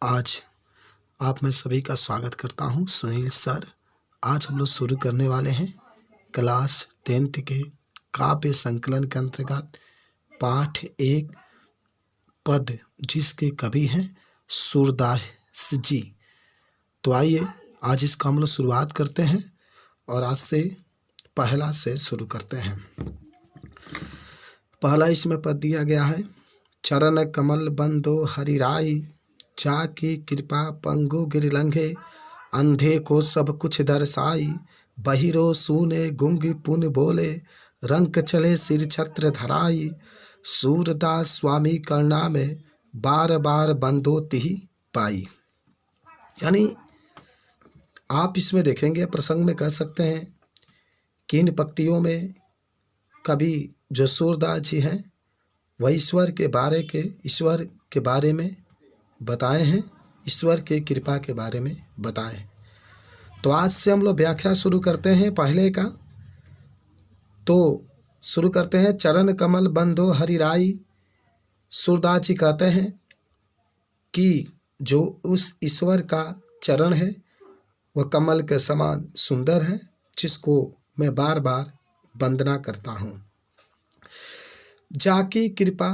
आज आप में सभी का स्वागत करता हूं। सुनील सर, आज हम लोग शुरू करने वाले हैं क्लास 10th के काव्य संकलन के अंतर्गत पाठ 1 पद, जिसके कवि हैं सूरदास जी। तो आइए आज इसका हम लोग शुरुआत करते हैं और आज से पहला से शुरू करते हैं। पहला इसमें पद दिया गया है, चरण कमल बंदो हरिराई, जाकी कृपा पंगु गिर लंघे, अंधे को सब कुछ दर्शाई, बहिरो सुने गुंगी पुन बोले, रंक चले सिर छत्र धराई, सूरदास स्वामी करना में बार बार बंदो तिहि पाई। यानी आप इसमें देखेंगे, प्रसंग में कह सकते हैं कि इन पंक्तियों में कवि जो सूरदास जी हैं वह ईश्वर के बारे में बताए हैं, ईश्वर के कृपा के बारे में बताए हैं। तो आज से हम लोग व्याख्या शुरू करते हैं पहले का। तो शुरू करते हैं, चरण कमल बंदो हरिराई। सूरदास जी कहते हैं कि जो उस ईश्वर का चरण है वह कमल के समान सुंदर है, जिसको मैं बार बार वंदना करता हूँ। जाकी कृपा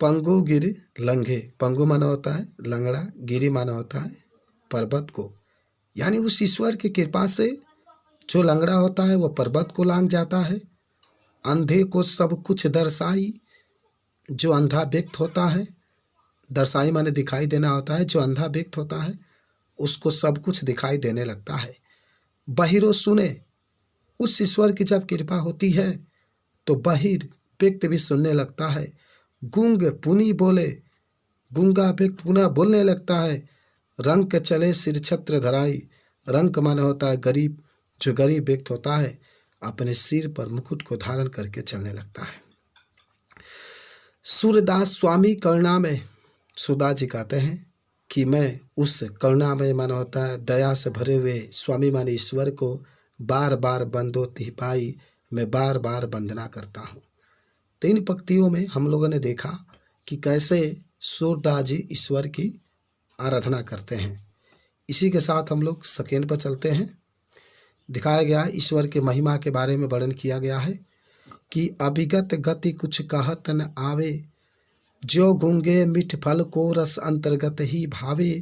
पंगु गिर लंघे, पंगु माना होता है लंगड़ा, गिरी माना होता है पर्वत को। यानी उस ईश्वर की कृपा से जो लंगड़ा होता है वह पर्वत को लांघ जाता है। अंधे को सब कुछ दर्शाई, जो अंधा व्यक्त होता है, दर्शाई माने दिखाई देना होता है, जो अंधा व्यक्त होता है उसको सब कुछ दिखाई देने लगता है। बहिरो सुने, उस ईश्वर की जब कृपा होती है तो बहिर व्यक्त भी सुनने लगता है। गुंग पुनी बोले, गुंगा व्यक्त पुनः बोलने लगता है। रंक चले सिर छत्र धराई, रंक माने होता है गरीब, जो गरीब व्यक्त होता है अपने सिर पर मुकुट को धारण करके चलने लगता है। सूरदास स्वामी करुणा में, सूरदास जी कहते हैं कि मैं उस करुणा में माना होता है दया से भरे हुए स्वामी माने ईश्वर को बार बार बंदो तिहि पाई, मैं बार बार वंदना करता हूँ। तो इन पंक्तियों में हम लोगों ने देखा कि कैसे सूरदास जी ईश्वर की आराधना करते हैं। इसी के साथ हम लोग सेकेंड पर चलते हैं। दिखाया गया ईश्वर के महिमा के बारे में वर्णन किया गया है कि अभिगत गति कुछ कहत न आवे, ज्यो गूंगे मिठ फल को रस अंतर्गत ही भावे,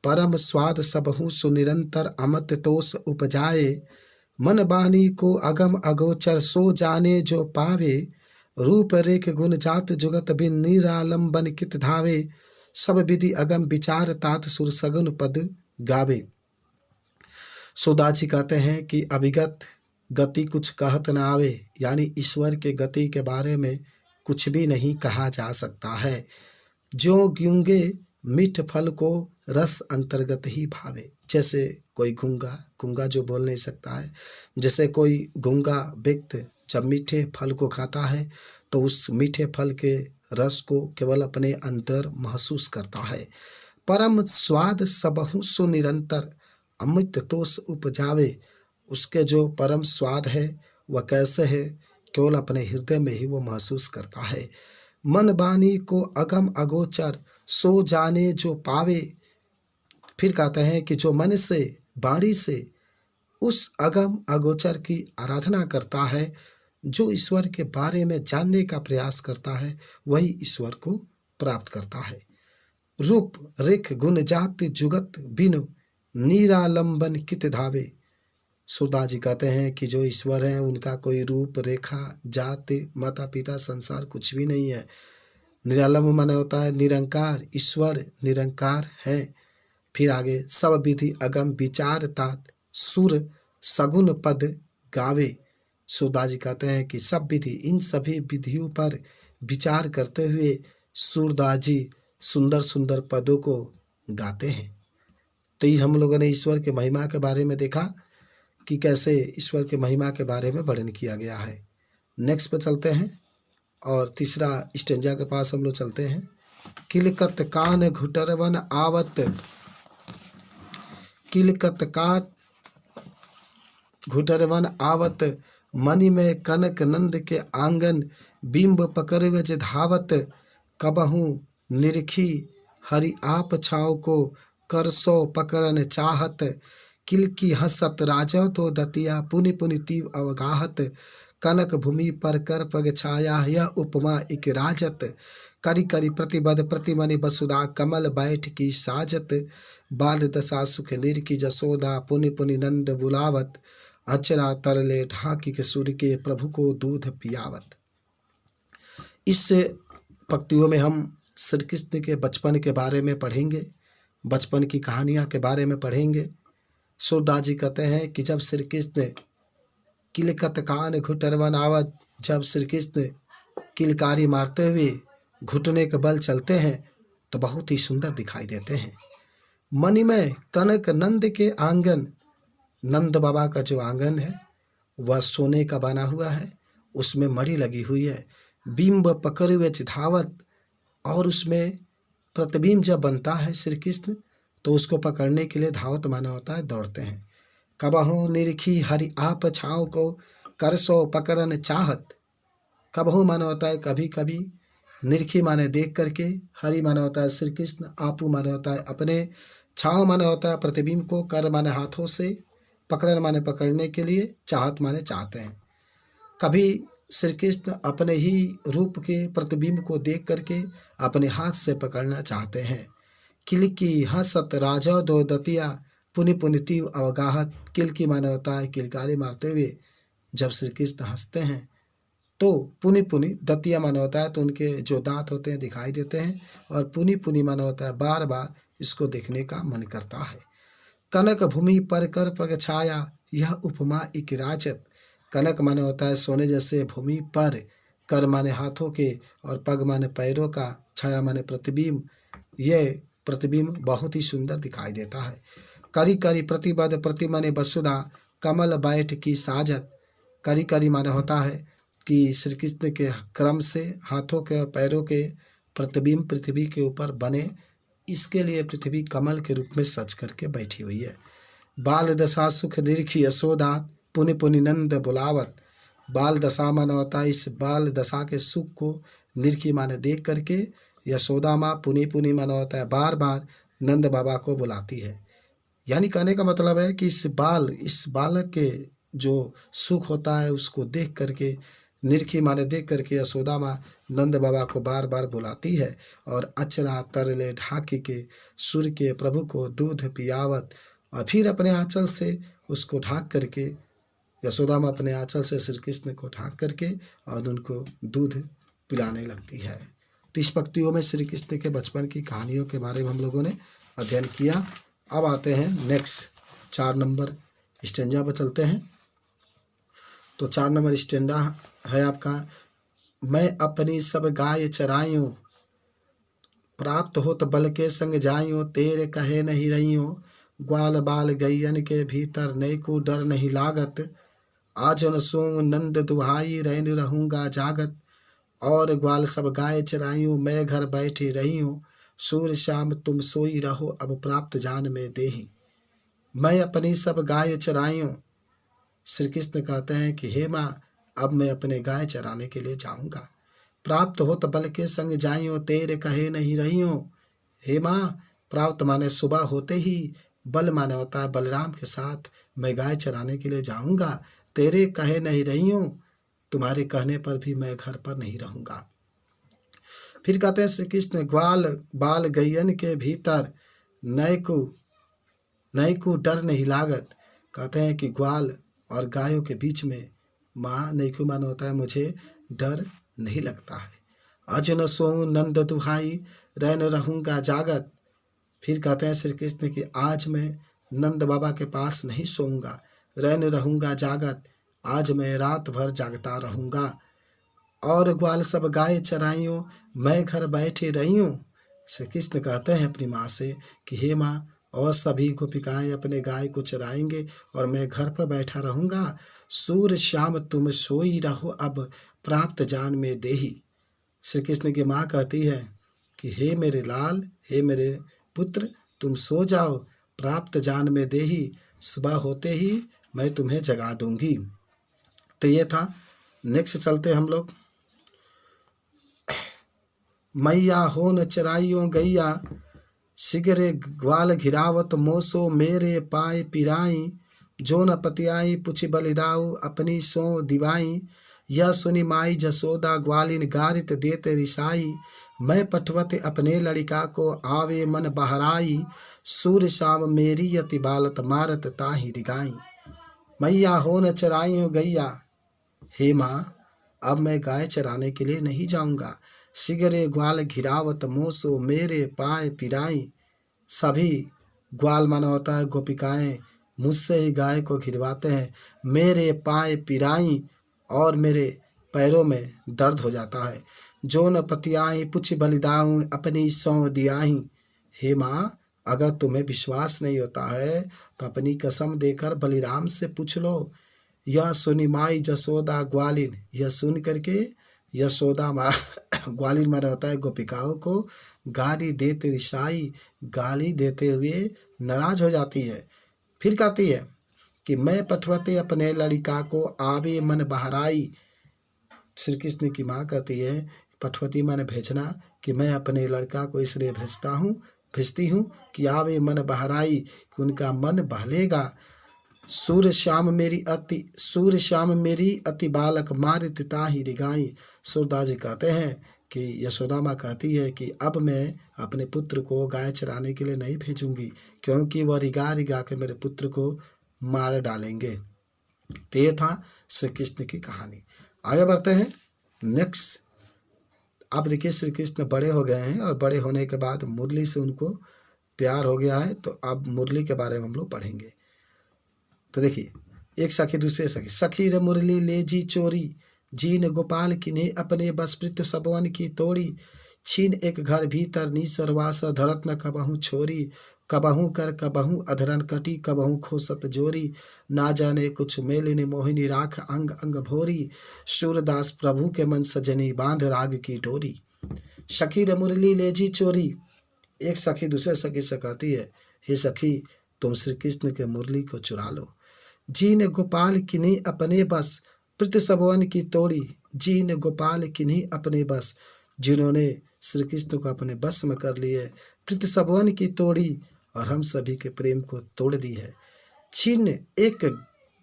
परम स्वाद सबहु सुनिरंतर अमत तोष उपजाए, मन बानी को अगम अगोचर सो जाने जो पावे, रूप रेख गुण जात जुगत बिन निरालंबन कित धावे, सब विधि अगम विचार तात सुर सगुन पद गावे। सूरदास जी कहते हैं कि अभिगत गति कुछ कहत न आवे, यानी ईश्वर के गति के बारे में कुछ भी नहीं कहा जा सकता है। जो गूंगे मीठ फल को रस अंतर्गत ही भावे, जैसे कोई गूंगा जो बोल नहीं सकता है, जैसे कोई गूंगा व्यक्ति जब मीठे फल को खाता है तो उस मीठे फल के रस को केवल अपने अंदर महसूस करता है। परम स्वाद सबहु सुनिरंतर अमृत तोष उपजावे, उसके जो परम स्वाद है वह कैसे है, केवल अपने हृदय में ही वो महसूस करता है। मन बानी को अगम अगोचर सो जाने जो पावे, फिर कहते हैं कि जो मन से वाणी से उस अगम अगोचर की आराधना करता है, जो ईश्वर के बारे में जानने का प्रयास करता है, वही ईश्वर को प्राप्त करता है। रूप रेख गुण जात जुगत बिनु निरालंबन कित धावे। सूरदास जी कहते हैं कि जो ईश्वर हैं उनका कोई रूप रेखा जाति माता पिता संसार कुछ भी नहीं है। निरालंब माने होता है निरंकार, ईश्वर निरंकार है। फिर आगे सब विधि अगम विचार तात सुर सगुन पद गावे। सूरदास जी कहते हैं कि सब विधि, इन सभी विधियों पर विचार करते हुए सूरदास जी सुंदर सुंदर पदों को गाते हैं। तो ये हम लोगों ने ईश्वर के महिमा के बारे में देखा कि कैसे ईश्वर के महिमा के बारे में वर्णन किया गया है। नेक्स्ट पर चलते हैं और तीसरा स्टेंजा के पास हम लोग चलते हैं। किलकत कान घुटरवन आवत, किलकत कान घुटरवन आवत, मणि में कनक नंद के आंगन, बिंब पकड़वे जे धावत, कबहू निरखी हरि आप छाँव को कर सो पकड़न चाहत। किल की हसत राजा तो दतिया पुनि पुनि तीव अवगाहत। कनक भूमि पर कर पग छाया यह उपमा इक राजत। करी करी प्रतिबद्ध प्रतिमनि वसुधा कमल बैठ की साजत। बाल दशा सुख निरखी जसोदा पुनि पुनि नंद बुलावत। अचरा तरले ढाकी के सूर्य के प्रभु को दूध पियावत। इस पंक्तियों में हम श्री कृष्ण के बचपन के बारे में पढ़ेंगे, बचपन की कहानियाँ के बारे में पढ़ेंगे। सूरदास जी कहते हैं कि जब श्री कृष्ण किलकत कान घुटरवन आवत, जब श्री कृष्ण किलकारी मारते हुए घुटने के बल चलते हैं तो बहुत ही सुंदर दिखाई देते हैं। मणिमय कनक नंद के आंगन, नंद बाबा का जो आंगन है वह सोने का बना हुआ है, उसमें मणि लगी हुई है। बिंब पकड़े हुए चिधावत, और उसमें प्रतिबिंब जब बनता है श्री कृष्ण तो उसको पकड़ने के लिए धावत माना होता है, दौड़ते हैं। कबहू निरखी हरि आप छाँव को कर सो पकड़न चाहत। कबहू माना होता है कभी कभी, निरखी माने देख करके, हरि माना होता है श्री कृष्ण, आपू माना होता है अपने, छाँव माने होता है प्रतिबिंब को, कर माने हाथों से, पकड़न माने पकड़ने के लिए, चाहत माने चाहते हैं। कभी श्री कृष्ण अपने ही रूप के प्रतिबिंब को देख करके अपने हाथ से पकड़ना चाहते हैं। किल की हंसत राजा दो दतिया पुनि पुनि तीव अवगाहत। किल की माने होता है किलकारी मारते हुए जब श्री कृष्ण हंसते हैं तो पुनि पुनि, दतिया माने होता है तो उनके जो दांत होते हैं दिखाई देते हैं, और पुनि पुनि माने होता है बार बार इसको देखने का मन करता है। कनक भूमि पर कर पग छाया यह उपमा इक राजत। कनक माने होता है सोने जैसे भूमि पर, कर माने हाथों के और पग माने पैरों का, छाया माने प्रतिबिंब, यह प्रतिबिंब बहुत ही सुंदर दिखाई देता है। करी करी प्रतिबद्ध प्रतिमने वसुधा कमल बैठ की साजत। करी करी माने होता है कि श्री कृष्ण के क्रम से हाथों के और पैरों के प्रतिबिंब पृथ्वी के ऊपर बने, इसके लिए पृथ्वी कमल के रूप में सज करके बैठी हुई है। बाल दशा सुख निरखी यशोदा पुनि पुनि नंद बुलावत। बाल दशा माना होता है इस बाल दशा के सुख को निरखी माने देख करके, यशोदा माँ पुनि पुनि माना होता है बार बार नंद बाबा को बुलाती है। यानी कहने का मतलब है कि इस बालक के जो सुख होता है उसको देख करके, निरखी माने देख करके यशोदा माँ नंद बाबा को बार बार बुलाती है। और अचरा तरले ढाकी के सूर्य के प्रभु को दूध पियावत, और फिर अपने आंचल से उसको ढाक करके, यशोदा माँ अपने आंचल से श्री कृष्ण को ढाक करके और उनको दूध पिलाने लगती है। तो इस पंक्तियों में श्री कृष्ण के बचपन की कहानियों के बारे में हम लोगों ने अध्ययन किया। अब आते हैं नेक्स्ट 4 नंबर स्टेंजा पर चलते हैं। तो 4 नंबर स्टेंजा है आपका, मैं अपनी सब गाय चरायूं, प्राप्त हो तो बल के संग जायूं, तेरे कहे नहीं रहियूं, ग्वाल बाल गैयन के भीतर नई को डर नहीं लागत, आज न सोऊं नंद दुहाई रहन रहूँगा जागत, और ग्वाल सब गाय चरायूं मैं घर बैठी रही हूँ, सूर्य शाम तुम सोई रहो अब प्राप्त जान में देही। मैं अपनी सब गाय चरायूं, श्री कृष्ण कहते हैं कि हे माँ अब मैं अपने गाय चराने के लिए जाऊंगा। प्राप्त हो तो बल के संग जाइयो, तेरे कहे नहीं रहियो। हे माँ प्राप्त माने सुबह होते ही, बल माने होता है बलराम के साथ मैं गाय चराने के लिए जाऊंगा, तेरे कहे नहीं रहियो, तुम्हारे कहने पर भी मैं घर पर नहीं रहूंगा। फिर कहते हैं श्री कृष्ण, ग्वाल बाल गैयन के भीतर नय को डर नहीं लागत। कहते हैं कि ग्वाल और गायों के बीच में माँ नैकु माना होता है मुझे डर नहीं लगता है। अज न सोऊं नंद दुहाई रहन रहूँगा जागत। फिर कहते हैं श्री कृष्ण कि आज मैं नंद बाबा के पास नहीं सोऊंगा, रहन रहूँगा जागत, आज मैं रात भर जागता रहूँगा, और ग्वाल सब गाय चराइयों मैं घर बैठे रही हूँ। श्री कृष्ण कहते हैं अपनी माँ से कि हे माँ और सभी गोपिकाएं अपने गाय को चराएंगे और मैं घर पर बैठा रहूँगा, सूर्य शाम तुम सोई रहो अब प्राप्त जान में देही। श्री कृष्ण की माँ कहती है कि हे मेरे लाल, हे मेरे पुत्र, तुम सो जाओ, प्राप्त जान में देही, सुबह होते ही मैं तुम्हें जगा दूंगी। तो ये था। नेक्स्ट चलते हम लोग। मैया हो न चराइयों गैया सिगरे ग्वाल घिरावत मोसो मेरे पाए पिराई, जो न पतियाई पुछि बलिदाऊ अपनी सो दिवाई। यह सुनी माई जसोदा ग्वालिन गारित देते रिसाई, मैं पठवत अपने लड़िका को आवे मन बहराई, सूर शाम मेरी यति बालत मारत ताहि रिगाई। मैया हो न चराई हो गैया, हे माँ अब मैं गाय चराने के लिए नहीं जाऊंगा। सिगरे ग्वाल घिरावत मोसो मेरे पाए पिराई, सभी ग्वाल माना होता है गोपिकाएं मुझसे ही गाय को घिरवाते हैं। मेरे पाए पिराई, और मेरे पैरों में दर्द हो जाता है। जो न पतियाई पुछ बलिदाऊं अपनी सौ दियाई। हे माँ अगर तुम्हें विश्वास नहीं होता है तो अपनी कसम देकर बलिराम से पूछ लो। यह सुनी माई जसोदा ग्वालिन, यह सुन करके यशोदा माँ ग्वालिन माना होता है गोपिकाओं को गाली देते रिसाई, गाली देते हुए नाराज हो जाती है। फिर कहती है कि मैं पठवते अपने लड़िका को आवे मन बहराई। श्री कृष्ण की माँ कहती है पठवती माने भेजना, कि मैं अपने लड़का को इसलिए भेजती हूँ कि आवे मन बहराई, कि उनका मन बहलेगा। सूर श्याम मेरी अति बालक मारित ताहि रिगाई। सूरदास जी कहते हैं कि यशोदा माँ कहती है कि अब मैं अपने पुत्र को गाय चराने के लिए नहीं भेजूंगी, क्योंकि वह रिगा रिगा के मेरे पुत्र को मार डालेंगे। तो ये था श्री कृष्ण की कहानी। आगे बढ़ते हैं नेक्स्ट। अब देखिए श्री कृष्ण बड़े हो गए हैं और बड़े होने के बाद मुरली से उनको प्यार हो गया है, तो अब मुरली के बारे में हम लोग पढ़ेंगे। तो देखिए, एक सखी दूसरे सखी, सखी रे मुरली ले जी चोरी, जीन गोपाल किन्हे अपने बस पृथ्व सबवन की तोड़ी। छीन एक घर भीतर नी सरवास धरत न कबहू छोरी, कबहू कर कबहू अधरन कटी कबहू खोसत जोरी। ना जाने कुछ मेलिनी मोहिनी राख अंग अंग भोरी, सूरदास प्रभु के मन सजनी बांध राग की डोरी। सखी रे मुरली ले जी चोरी, एक सखी दूसरे सखी से कहती है हे सखी तुम श्री कृष्ण के मुरली को चुरा लो। जीन गोपाल किन्हीं अपने बस पृथ्वी सबवन की तोड़ी, जीन गोपाल किन्हीं अपने बस, जिन्होंने श्री कृष्ण को अपने बस में कर लिए, पृथ्वी सबवन की तोड़ी और हम सभी के प्रेम को तोड़ दी है। छीन एक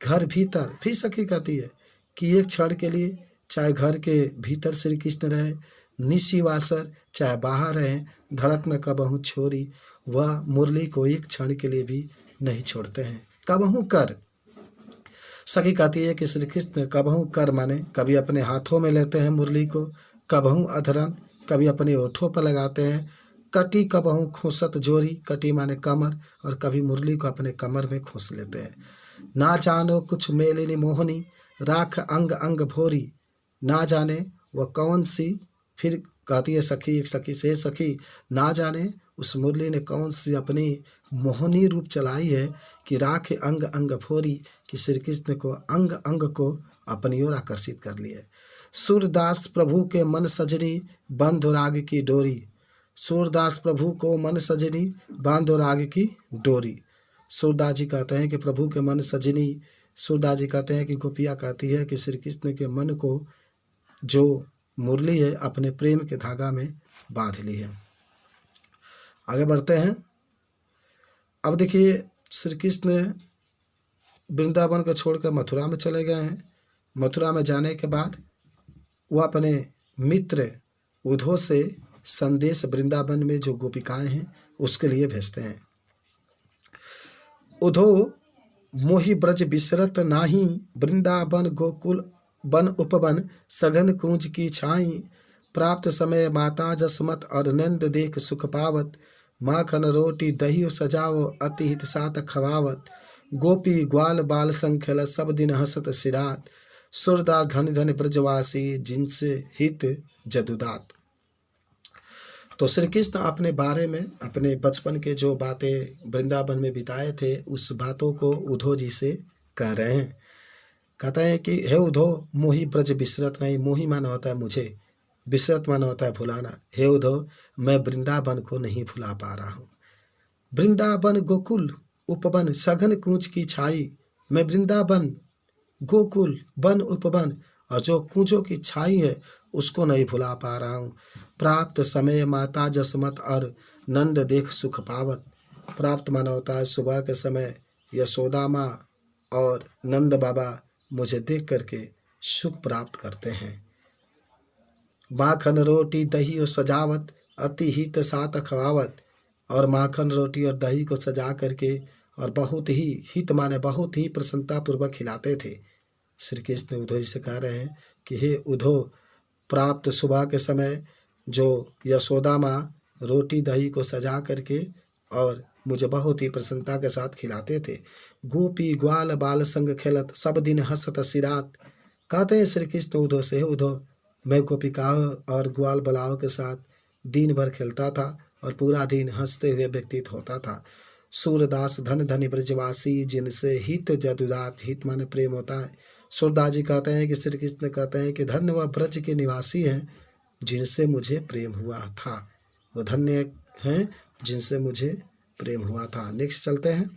घर भीतर, फिर सखी कहती है कि एक क्षण के लिए चाहे घर के भीतर श्री कृष्ण रहे, निशिवासर चाहे बाहर रहे, धरत में कबहू छोरी, वह मुरली को एक क्षण के लिए भी नहीं छोड़ते हैं। कबहू कर, सखी कहती है कि श्री कृष्ण कबहू कर माने कभी अपने हाथों में लेते हैं मुरली को, कबहू अधरन कभी अपने ओठों पर लगाते हैं, कटी कबहू खोसत जोरी, कटी माने कमर, और कभी मुरली को अपने कमर में खोस लेते हैं। ना जानो कुछ मेलिनी मोहनी राख अंग अंग भोरी, ना जाने वह कौन सी, फिर कहती है सखी एक सखी से सखी ना जाने उस मुरली ने कौन सी अपनी मोहनी रूप चलाई है कि राख अंग अंग भोरी, कि श्री कृष्ण को अंग अंग को अपनी ओर आकर्षित कर लिए। सूरदास प्रभु के मन सजनी बांधो राग की डोरी, सूरदास प्रभु को मन सजनी बांधो राग की डोरी। सूरदास जी कहते हैं कि प्रभु के मन सजनी, सूरदास जी कहते हैं कि गोपिया कहती है कि श्री कृष्ण के मन को जो मुरली है अपने प्रेम के धागा में बांध ली है। आगे बढ़ते हैं। अब देखिए श्री कृष्ण वृंदावन को छोड़कर मथुरा में चले गए हैं। मथुरा में जाने के बाद वह अपने मित्र उद्धव से संदेश वृंदावन में जो गोपिकाएं हैं उसके लिए भेजते हैं। उद्धव मोहि ब्रज बिसरत नाही, वृंदावन गोकुल बन उपवन सघन कुंज की छाई। प्राप्त समय माता जसमत और नंद देख सुख पावत, माखन रोटी दही सजाओ अति हित सात खवावत। गोपी ग्वाल बाल संख्यल सब दिन हसत सिरात, सूरदास धन धन ब्रजवासी जिनसे हित जदुदात। तो श्री कृष्ण अपने बारे में अपने बचपन के जो बातें वृंदावन में बिताए थे उस बातों को उद्धव जी से कह रहे हैं। कहता है कि हे उद्धव मोहि ब्रज बिसरत नहीं, मोहि माना होता है मुझे, बिसरत माना होता है भुलाना। हे उद्धव मैं वृंदावन को नहीं भुला पा रहा हूँ। वृंदावन गोकुल उपवन सघन कूच की छाई, मैं वृंदावन गोकुल वन उपवन और जो कूचों की छाई है उसको नहीं भुला पा रहा हूँ। प्राप्त समय माता जसमत और नंद देख सुख पावत। प्राप्त माना होता है सुबह के समय यशोदा माँ और नंद बाबा मुझे देख करके सुख प्राप्त करते हैं। माखन रोटी दही और सजावत अति हित साथ खवावत। और माखन रोटी और दही को सजा करके और बहुत ही हित माने बहुत ही प्रसन्नता पूर्वक खिलाते थे। श्री कृष्ण उद्धव जी से कह रहे हैं कि हे उद्धव, प्राप्त सुबह के समय जो यशोदा माँ रोटी दही को सजा करके और मुझे बहुत ही प्रसन्नता के साथ खिलाते थे। गोपी ग्वाल बाल संग खेलत सब दिन हंसत सिरात। कहते हैं श्री कृष्ण उद्धव से, उद्धव मैं गोपिकाओं और ग्वाल बलाओं के साथ दिन भर खेलता था और पूरा दिन हंसते हुए व्यतीत होता था। सूरदास धन धनी ब्रजवासी जिनसे हित जदुदात, हित माने प्रेम होता है। सूरदास जी कहते हैं कि श्री कृष्ण कहते हैं कि धन्य वह ब्रज के निवासी हैं जिनसे मुझे प्रेम हुआ था, वो धन्य हैं जिनसे मुझे प्रेम हुआ था। नेक्स्ट चलते हैं।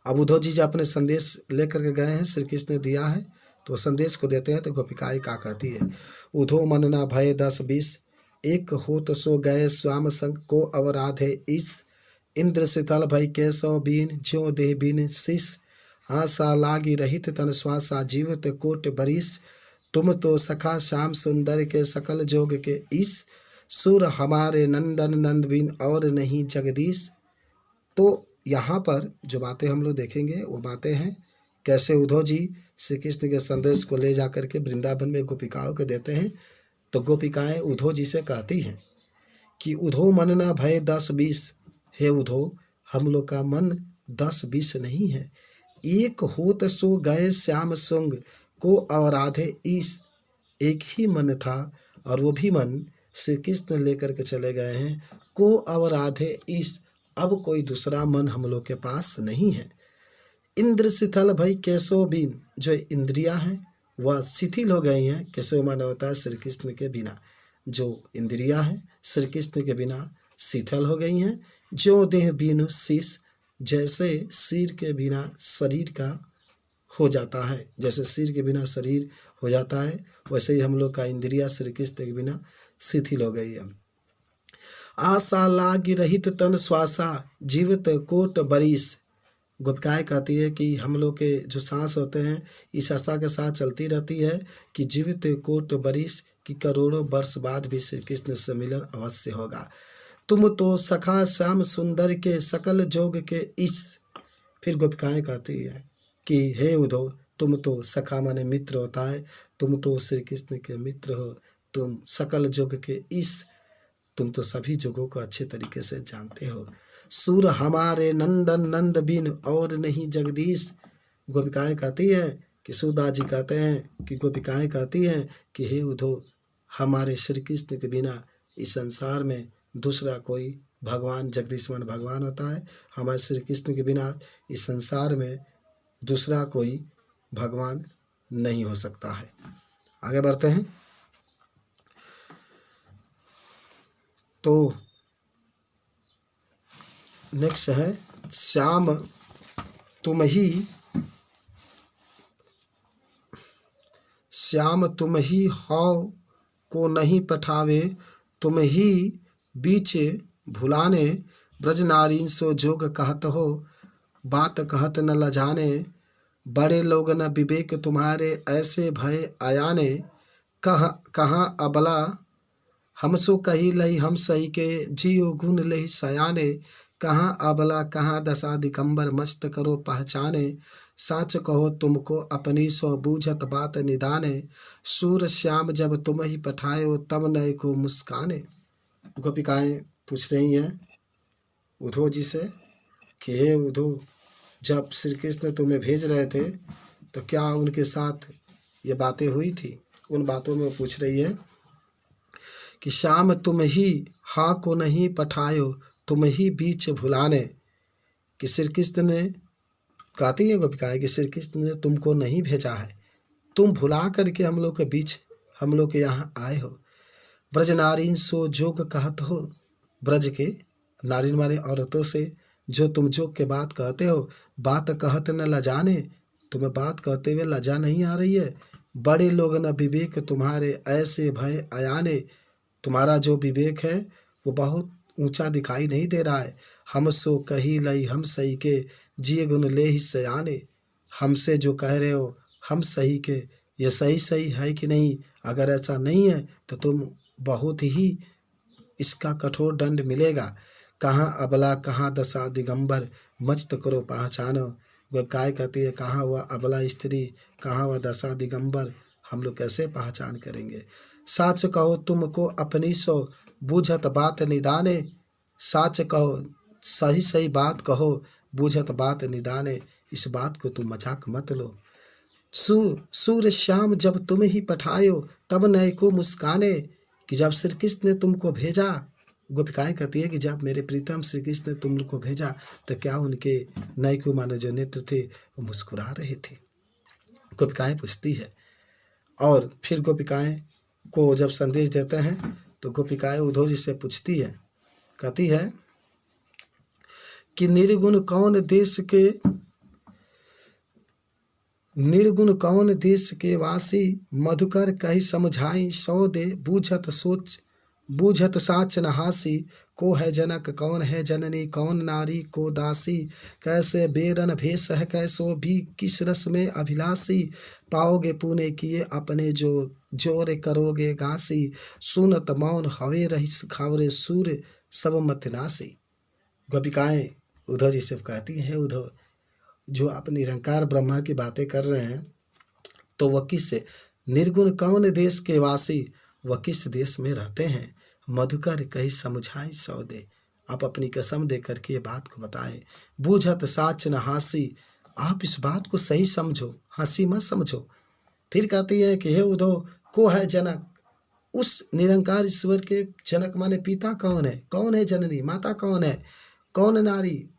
अब उद्धव जी जो अपने संदेश लेकर के गए हैं, श्री कृष्ण ने दिया है तो संदेश को देते हैं। तो गोपिकाएं क्या कहती है, उद्धव मन न भय 10-20 एक हो तो सो गए स्वाम संग को अवराधे इस। इंद्र शीतल भई केशव बीन ज्यो देह बीन शीस। आशा लागी रहित तन श्वासा जीवत कोट बरिस। तुम तो सखा श्याम सुंदर के सकल जोग के ईश। सुर हमारे नंदन नंद बिन और नहीं जगदीश। तो यहाँ पर जो बातें हम लोग देखेंगे वो बातें हैं कैसे उद्धव जी श्री कृष्ण के संदेश को ले जाकर के वृंदावन में गोपिकाओं को देते हैं। तो गोपिकाएं उद्धव जी से कहती हैं कि उद्धव मन न भय 10-20। हे उद्धव, हम लोग का मन 10-20 नहीं है। एक होत सो गए श्याम संग को अवराधे ईश। एक ही मन था और वो भी मन श्री कृष्ण लेकर के चले गए हैं। को अवराधे ईश, अब कोई दूसरा मन हम लोग के पास नहीं है। इंद्र शिथिल भई केशव बीन, जो इंद्रियां हैं वह शिथिल हो गई हैं। केशव माना होता है श्री कृष्ण के बिना, जो इंद्रियां हैं श्री कृष्ण के बिना शिथिल हो गई हैं। जो देह बीन शीश, जैसे सिर के बिना शरीर का हो जाता है, जैसे सिर के बिना शरीर हो जाता है वैसे ही हम लोग का इंद्रिया श्री कृष्ण के बिना शिथिल हो गई है। आशा लागी रहित तन श्वासा जीवित कोट बरिस। गोपिकाएं कहती है कि हम लोग के जो सांस होते हैं इस आशा के साथ चलती रहती है कि जीवित कोट बरिस, कि करोड़ों वर्ष बाद भी श्री कृष्ण से मिलन अवश्य होगा। तुम तो सखा श्याम सुंदर के सकल जोग के इस। फिर गोपिकाएं कहती है कि हे उद्धव, तुम तो सखा माने मित्र होता है, तुम तो श्री कृष्ण के मित्र हो, तुम सकल जोग के इस, तुम तो सभी जोगों को अच्छे तरीके से जानते हो। सुर हमारे नंदन नंद बिन और नहीं जगदीश। गोपिकाएं कहती हैं कि सूरदास जी कहते हैं कि गोपिकाएं कहती हैं कि हे उद्धव, हमारे श्री कृष्ण के बिना इस संसार में दूसरा कोई भगवान, जगदीश मान भगवान होता है, हमारे श्री कृष्ण के बिना इस संसार में दूसरा कोई भगवान नहीं हो सकता है। आगे बढ़ते हैं। तो नेक्स्ट है श्याम तुम ही हौ को नहीं पठावे। तुम ही बीच भुलाने ब्रज नारीन सो जोग कहत हो। बात कहत न लजाने बड़े लोग न विवेक तुम्हारे ऐसे भय आयाने। कहाँ अबला हमसो कही लही हम सही के जियो गुण लही सयाने। कहाँ अबला कहाँ दशा दिगंबर मस्त करो पहचाने। साच कहो तुमको अपनी सो बूझत बात निदाने। सूर श्याम जब तुम ही पठायो तब नए को मुस्काने। गोपिकाएं पूछ रही हैं उद्धव जी से कि हे उद्धव, जब श्री कृष्ण तुम्हें भेज रहे थे तो क्या उनके साथ ये बातें हुई थी। उन बातों में पूछ रही है कि श्याम तुम ही हा को नहीं पठायो तुम ही बीच भुलाने। कि श्री कृष्ण ने, कहती है गोपिकाएं कि श्री कृष्ण ने तुमको नहीं भेजा है, तुम भुला करके हम लोग के बीच, हम लोग के यहाँ आए हो। ब्रज नारीन सो जोग कहत हो। ब्रज के नारीन माने औरतों से जो तुम जोग के बात कहते हो। बात कहत न लजाने, तुम्हें बात कहते हुए लजा नहीं आ रही है। बड़े लोग न विवेक तुम्हारे ऐसे भय आयाने। तुम्हारा जो विवेक है वो बहुत ऊंचा दिखाई नहीं दे रहा है। हम सो कही लई हम सही के, जिय गुण ले ही सयाने। हमसे जो कह रहे हो हम सही के, ये सही सही है कि नहीं? अगर ऐसा नहीं है तो तुम बहुत ही इसका कठोर दंड मिलेगा। कहाँ अबला कहाँ दशा दिगंबर, मस्त करो पहचानो। गोपिकाएँ कहती है कहाँ वह अबला स्त्री, कहाँ वह दशा दिगंबर, हम लोग कैसे पहचान करेंगे? साच कहो तुमको अपनी सो, बूझत बात निदाने। साच कहो, सही सही बात कहो, बूझत बात निदाने। इस बात को तुम मजाक मत लो। सूर्य श्याम जब तुम ही पठायो, तब नए को मुस्काने। कि जब श्री कृष्ण ने तुमको भेजा, गोपिकाएँ कहती है कि जब मेरे प्रीतम श्री कृष्ण ने तुमको भेजा तो क्या उनके नए को मानो जो नेत्र थे वो मुस्कुरा रहे थे? गोपिकाएँ पूछती है। और फिर गोपिकाएँ को जब संदेश देते हैं तो गोपिकाएँ उद्धव जी से पूछती है, कहती है कि निर्गुण कौन देश के वासी, मधुकर कही समझाई सौ दे, बूझत साच नहासी। को है जनक कौन है जननी, कौन नारी को दासी। कैसे बेरन भेष है कैसो भी, किस रस में अभिलाषी। पाओगे पुणे किए अपने जो, जोर करोगे गासी। सुनत मौन हवे रही खावरे सूर्य, सब मत नासी। गोपिकाएँ उद्धव जी से कहती हैं, उद्धव जो आप निरंकार ब्रह्मा की बातें कर रहे हैं तो वह किस निर्गुण कौन देश के वासी, वह किस देश में रहते हैं? मधुकर कही समझाई सौ दे, आप अपनी कसम दे करके ये बात को बताएं। बूझत साच न हासी, आप इस बात को सही समझो, हंसी मत समझो। फिर कहती है कि हे उद्धव, को है जनक, उस निरंकार ईश्वर के जनक माने पिता कौन है, कौन है जननी माता कौन है, कौन नारी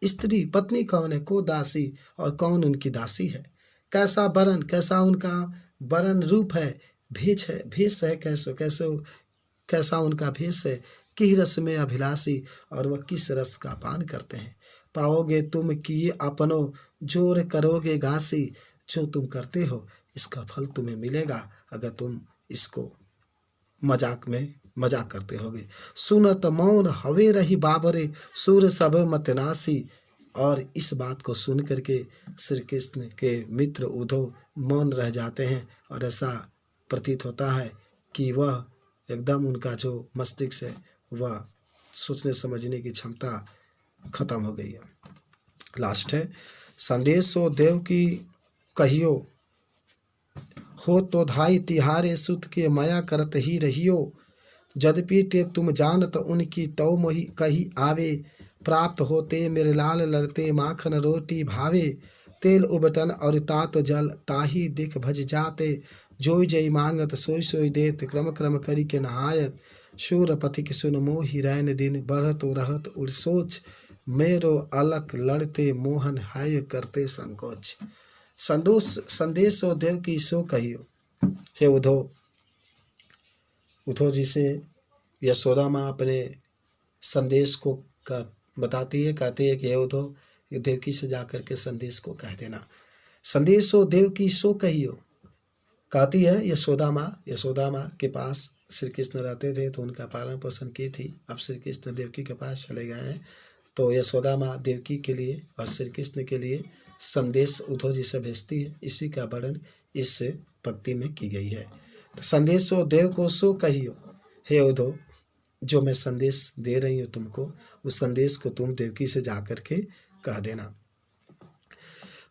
स्त्री पत्नी कौन है, को दासी और कौन उनकी दासी है। कैसा वरण, कैसा उनका वरण रूप है, भेष है कैसा उनका भेष है। किस रस में अभिलाषी, और वह किस रस का पान करते हैं। पाओगे तुम किए अपनो, जोर करोगे घासी। जो तुम करते हो इसका फल तुम्हें मिलेगा अगर तुम इसको मजाक करते होगे। सुनत मौन हवे रही बाबरे, सूर सब मत नासी। और इस बात को सुन करके श्री कृष्ण के मित्र उद्धव मौन रह जाते हैं और ऐसा प्रतीत होता है कि वह एकदम उनका जो मस्तिष्क है वह सोचने समझने की क्षमता खत्म हो गई है। लास्ट है, संदेशो देव की कहियो, हो तो धाई तिहारे सुत के माया करत ही रहियो। यद्यपि टेप तुम जानत उनकी तौ मोहि कही आवे। प्राप्त होते मेरे लाल लड़ते माखन रोटी भावे। तेल उबटन और तात जल ताही दिख भज जाते। जोई जय मांगत सोई सोई देत, क्रम क्रम करी के नहायत। शूर पथिक सुन मोहि रैन दिन, बढ़त रहत उड़ सोच। मेरो अलक लड़ते मोहन हाय करते संकोच। संदेशो देव की सो कहियो। हे उद्धव जी से यशोदा माँ अपने संदेश को बताती है, कहती है कि हे उद्धव, ये देवकी से जाकर के संदेश को कह देना। संदेशो देव की सो कहियो, कहती है यशोदा माँ के पास श्री कृष्ण रहते थे तो उनका पालन पोषण की थी। अब श्री कृष्ण देवकी के पास चले गए हैं तो यशोदा माँ देवकी के लिए और श्री कृष्ण के लिए संदेश उद्धव जी से भेजती है। इसी का वर्णन इस पंक्ति में की गई है। तो संदेशो देव को सो कहियो, हे उद्धव, जो मैं संदेश दे रही हूँ तुमको, उस संदेश को तुम देवकी से जाकर के कह देना।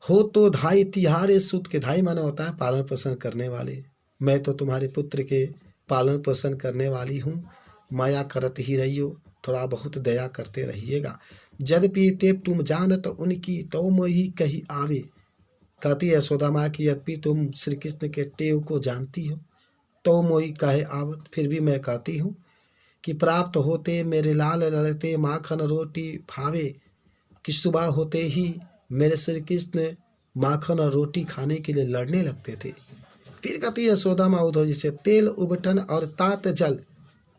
हो तो धाई तिहारे सुत के, धाई माना होता है पालन पोषण करने वाले। मैं तो तुम्हारे पुत्र के पालन पोषण करने वाली हूँ, माया करत ही रहियो, थोड़ा बहुत दया करते रहिएगा। यद्यपि तेप तुम जानत उनकी तौ मोहि कही आवे। कहती है यशोदा माँ की यद्यपि तुम श्री कृष्ण के टेव को जानती हो तो मोहि कहे आवत, फिर भी मैं कहती हूँ कि प्राप्त होते मेरे लाल लड़ते माखन रोटी भावे। कि सुबह होते ही मेरे श्री कृष्ण माखन और रोटी खाने के लिए लड़ने लगते थे। फिर कहती है यशोदा माँ उद्धव जी से, तेल उबटन और तात जल,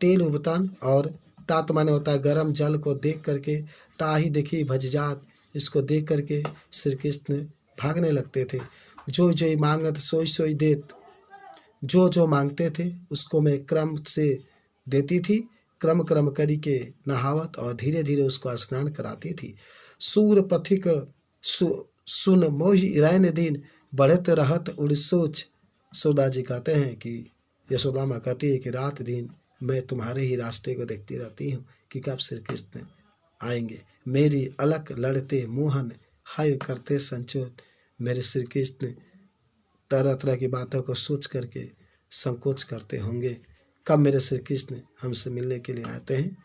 तेल उबटन और तात माने होता है गर्म जल को देख करके ताही देखी भज जात, इसको देख करके श्री कृष्ण भागने लगते थे। जो जो मांगत सोई सोई देत, जो जो मांगते थे उसको मैं क्रम से देती थी क्रम क्रम करी के नहावत और धीरे धीरे उसको स्नान कराती थी। सूर पथिक सुन मोहि रैन दिन बढ़त रहत उड़ सोच। यशोदा जी कहते हैं कि यशोदा माँ कहती है कि रात दिन मैं तुम्हारे ही रास्ते को देखती रहती हूँ कि कब श्री कृष्ण आएंगे। मेरी अलक लड़ते मोहन हाय करते संचोत। मेरे श्री कृष्ण तरह तरह की बातों को सोच करके संकोच करते होंगे, कब मेरे श्री कृष्ण हमसे मिलने के लिए आते हैं।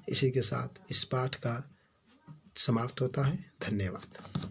इसी के साथ इस पाठ का समाप्त होता है। धन्यवाद।